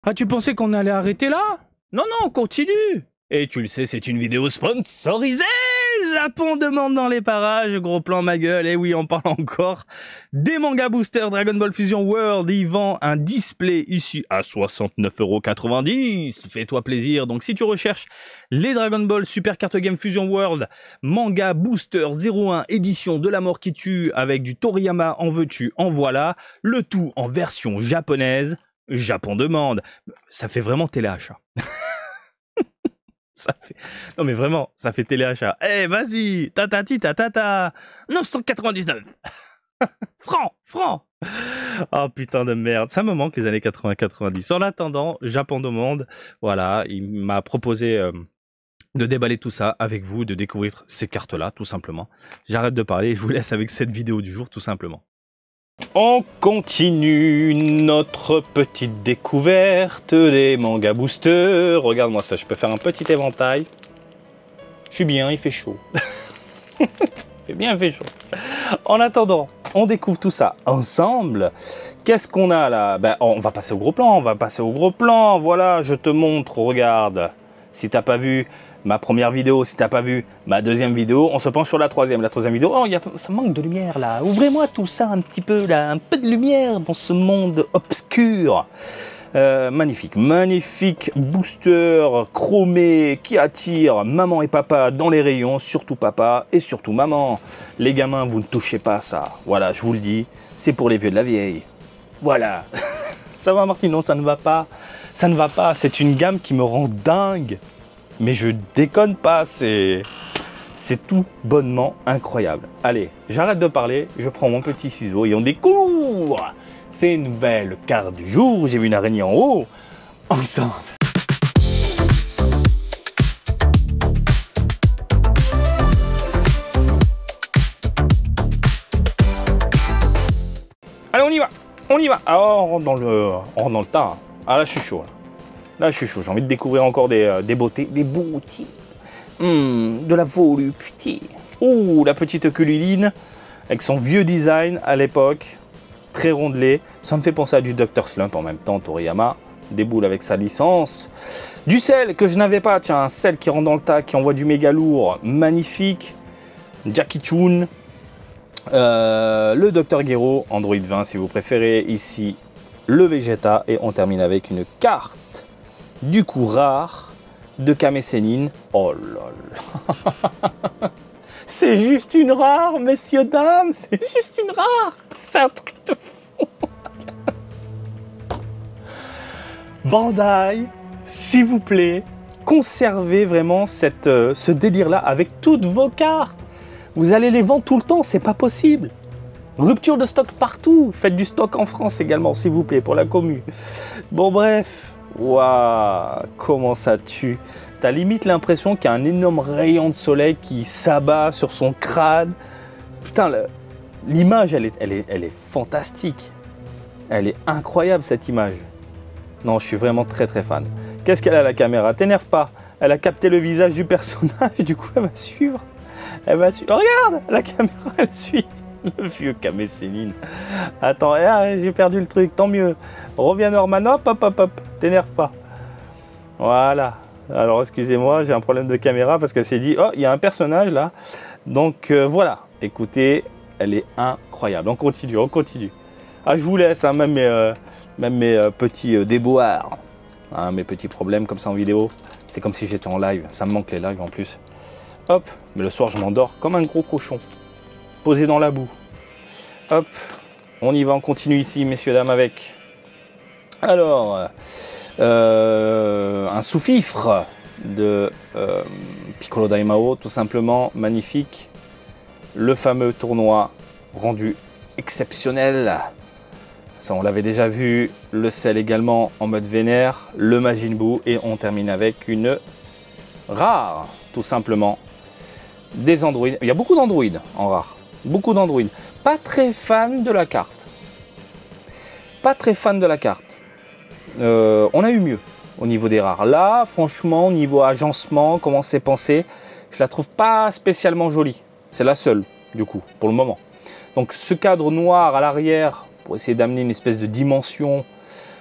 Ah, tu pensais qu'on allait arrêter là? Non, non, on continue. Et tu le sais, c'est une vidéo sponsorisée. Japon demande dans les parages, gros plan ma gueule. Et oui, on parle encore des manga boosters Dragon Ball Fusion World. Ils vendent un display ici à 69,90 €. Fais-toi plaisir. Donc si tu recherches les Dragon Ball Super Card Game Fusion World manga booster 01 édition de la mort qui tue avec du Toriyama, en veux-tu, en voilà, le tout en version japonaise. Japon demande. Ça fait vraiment téléachat. Ça fait... Non mais vraiment, ça fait téléachat. Eh, vas-y, tatati tatata, 999 francs. Oh putain de merde, ça me manque les années 80-90. En attendant, Japon demande, voilà, il m'a proposé de déballer tout ça avec vous, de découvrir ces cartes-là, tout simplement. J'arrête de parler et je vous laisse avec cette vidéo du jour, tout simplement. On continue notre petite découverte des mangas boosters. Regarde-moi ça, je peux faire un petit éventail. Je suis bien, il fait chaud. Il fait chaud. En attendant, on découvre tout ça ensemble. Qu'est-ce qu'on a là? Ben, on va passer au gros plan, Voilà, je te montre, regarde. Si t'as pas vu ma première vidéo, si t'as pas vu ma deuxième vidéo, on se penche sur la troisième. La troisième vidéo, oh, ça manque de lumière là. Ouvrez-moi tout ça un petit peu là, un peu de lumière dans ce monde obscur. Magnifique booster chromé qui attire maman et papa dans les rayons, surtout papa et surtout maman. Les gamins, vous ne touchez pas à ça. Voilà, je vous le dis, c'est pour les vieux de la vieille. Voilà. Ça va Martine? Non, ça ne va pas. Ça ne va pas. C'est une gamme qui me rend dingue. Mais je déconne pas, c'est tout bonnement incroyable. Allez, j'arrête de parler, je prends mon petit ciseau et on découvre ces nouvelles cartes du jour. J'ai vu une araignée en haut, ensemble. Allez, on y va. Alors, on rentre dans le tas. Ah là, je suis chaud. Là, je suis chaud. J'ai envie de découvrir encore des beautés. Des beautés. De la volupté. Oh, la petite Cululine. Avec son vieux design à l'époque. Très rondelé. Ça me fait penser à du Dr. Slump en même temps, Toriyama. Des boules avec sa licence. Du sel que je n'avais pas. Tiens, un sel qui rentre dans le tas, qui envoie du méga lourd. Magnifique. Jackie Chun. Le Dr. Gero. Android 20 si vous préférez. Ici, le Vegeta. Et on termine avec une carte. Du coup rare de Kame Sennin. Oh là là. C'est juste une rare, messieurs, dames. C'est juste une rare. C'est un truc de fou. Bandai, s'il vous plaît, conservez vraiment ce délire-là avec toutes vos cartes. Vous allez les vendre tout le temps, c'est pas possible. Rupture de stock partout. Faites du stock en France également, s'il vous plaît, pour la commu. Bon, bref. Waouh, comment ça tue. T'as limite l'impression qu'il y a un énorme rayon de soleil qui s'abat sur son crâne. Putain, l'image, elle est fantastique. Elle est incroyable, cette image. Non, je suis vraiment très très fan. Qu'est-ce qu'elle a, la caméra? T'énerve pas. Elle a capté le visage du personnage, du coup elle va suivre. Regarde, la caméra, elle suit. Le vieux Kame Sennin. Attends, j'ai perdu le truc, tant mieux. Reviens Norman, hop. T'énerve pas. Voilà. Alors excusez-moi, j'ai un problème de caméra parce qu'elle s'est dit, oh, il y a un personnage là. Donc voilà. Écoutez, elle est incroyable. On continue. Ah, je vous laisse, hein, même mes petits déboires. Hein, mes petits problèmes comme ça en vidéo. C'est comme si j'étais en live. Ça me manque les lives en plus. Hop. Mais le soir, je m'endors comme un gros cochon. Posé dans la boue. Hop. On y va, on continue ici, messieurs, dames, avec... Alors, un sous-fifre de Piccolo Daimao, tout simplement, magnifique. Le fameux tournoi rendu exceptionnel. Ça, on l'avait déjà vu. Le sel également en mode vénère. Le Majin Buu. Et on termine avec une rare, tout simplement. Des androïdes. Il y a beaucoup d'androïdes en rare. Beaucoup d'androïdes. Pas très fan de la carte. On a eu mieux au niveau des rares. Là, franchement, au niveau agencement, comment c'est pensé, je la trouve pas spécialement jolie. C'est la seule, du coup, pour le moment. Donc, ce cadre noir à l'arrière, pour essayer d'amener une espèce de dimension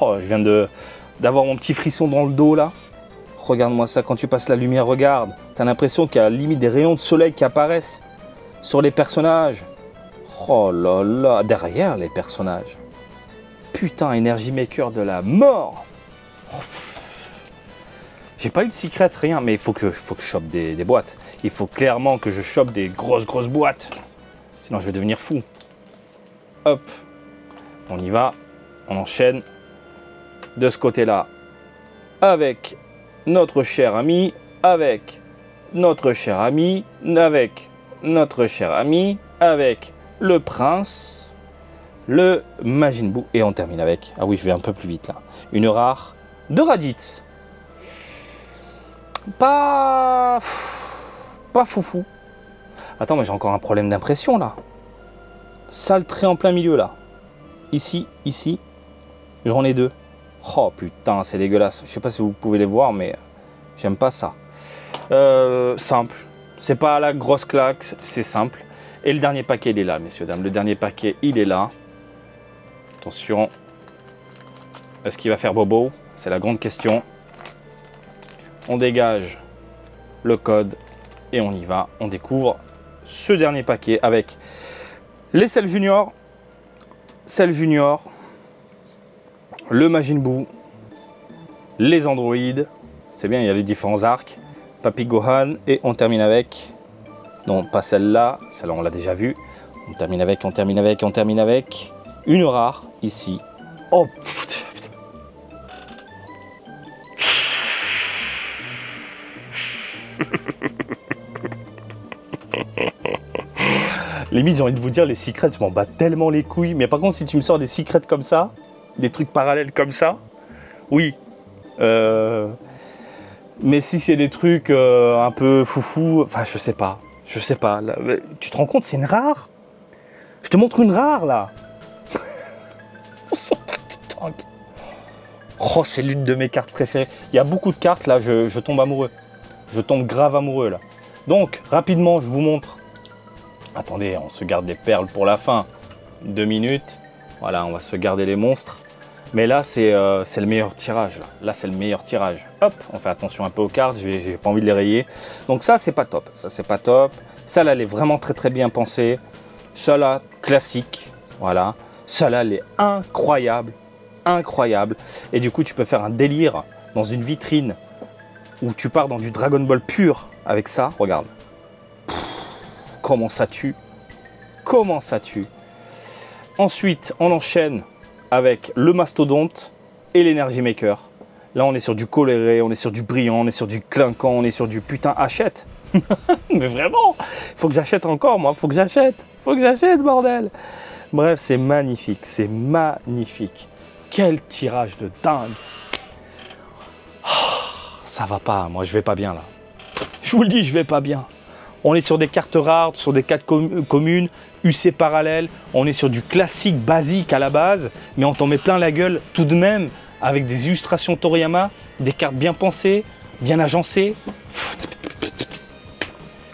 Oh, je viens d'avoir mon petit frisson dans le dos là. Regarde-moi ça, quand tu passes la lumière, regarde. T'as l'impression qu'il y a limite des rayons de soleil qui apparaissent sur les personnages. Oh là là, derrière les personnages. Putain, Energy Maker de la mort. Oh. J'ai pas eu de secret, rien, mais il faut que je chope des boîtes. Il faut clairement que je chope des grosses boîtes. Sinon je vais devenir fou. Hop, on y va, on enchaîne de ce côté-là avec notre cher ami, avec notre cher ami, avec notre cher ami, avec le prince, le Majin Buu, et on termine avec, ah oui je vais un peu plus vite là, une rare de Raditz. Pas foufou. Attends, mais j'ai encore un problème d'impression là. Sale trait en plein milieu là. Ici, j'en ai deux. Oh putain, c'est dégueulasse. Je sais pas si vous pouvez les voir, mais j'aime pas ça. Simple. C'est pas la grosse claque, c'est simple. Et le dernier paquet, il est là, messieurs, dames. Le dernier paquet, il est là. Attention. Est-ce qu'il va faire bobo? C'est la grande question. On dégage le code et on y va. On découvre ce dernier paquet avec les Cell Junior, le Majin Buu, les androïdes, c'est bien, il y a les différents arcs, Papy Gohan, et on termine avec, non pas celle-là on l'a déjà vue, on termine avec une rare ici. Oh putain. Limite, j'ai envie de vous dire, les secrets, je m'en bats tellement les couilles. Mais par contre, si tu me sors des secrets comme ça, des trucs parallèles comme ça, oui. Mais si c'est des trucs un peu foufou, enfin, je sais pas. Là, tu te rends compte, c'est une rare? Je te montre une rare, là. Oh, c'est l'une de mes cartes préférées. Il y a beaucoup de cartes, là, je tombe amoureux. Je tombe grave amoureux, là. Donc, rapidement, je vous montre. Attendez, on se garde les perles pour la fin. 2 minutes. Voilà, on va se garder les monstres. Mais là, c'est le meilleur tirage. Là, c'est le meilleur tirage. Hop, on fait attention un peu aux cartes. J'ai pas envie de les rayer. Donc ça, c'est pas top. Ça, là, elle est vraiment très bien pensée. Ça, là, classique. Voilà. Ça, là, elle est incroyable. Et du coup, tu peux faire un délire dans une vitrine où tu pars dans du Dragon Ball pur avec ça. Regarde. Comment ça tue. Ensuite, on enchaîne avec le mastodonte et l'Energy Maker. Là, on est sur du coloré, on est sur du brillant, on est sur du clinquant, on est sur du putain achète. Mais vraiment, faut que j'achète encore, moi, faut que j'achète, bordel. Bref, c'est magnifique. Quel tirage de dingue. Ça va pas, moi, je vais pas bien là. Je vous le dis, je vais pas bien. On est sur des cartes rares, sur des cartes communes, UC parallèle. On est sur du classique basique à la base, mais on t'en met plein la gueule tout de même avec des illustrations Toriyama, des cartes bien pensées, bien agencées.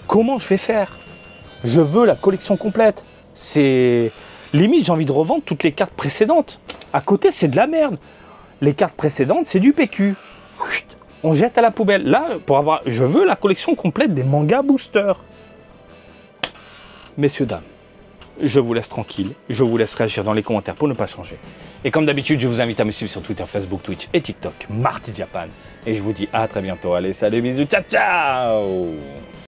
Comment je vais faire? Je veux la collection complète. C'est limite, j'ai envie de revendre toutes les cartes précédentes. À côté, c'est de la merde. Les cartes précédentes, c'est du PQ. On jette à la poubelle. Là, je veux la collection complète des mangas boosters. Messieurs, dames, je vous laisse tranquille. Je vous laisse réagir dans les commentaires pour ne pas changer. Et comme d'habitude, je vous invite à me suivre sur Twitter, Facebook, Twitch et TikTok, Marty Japan. Et je vous dis à très bientôt. Allez, salut, bisous, ciao, ciao!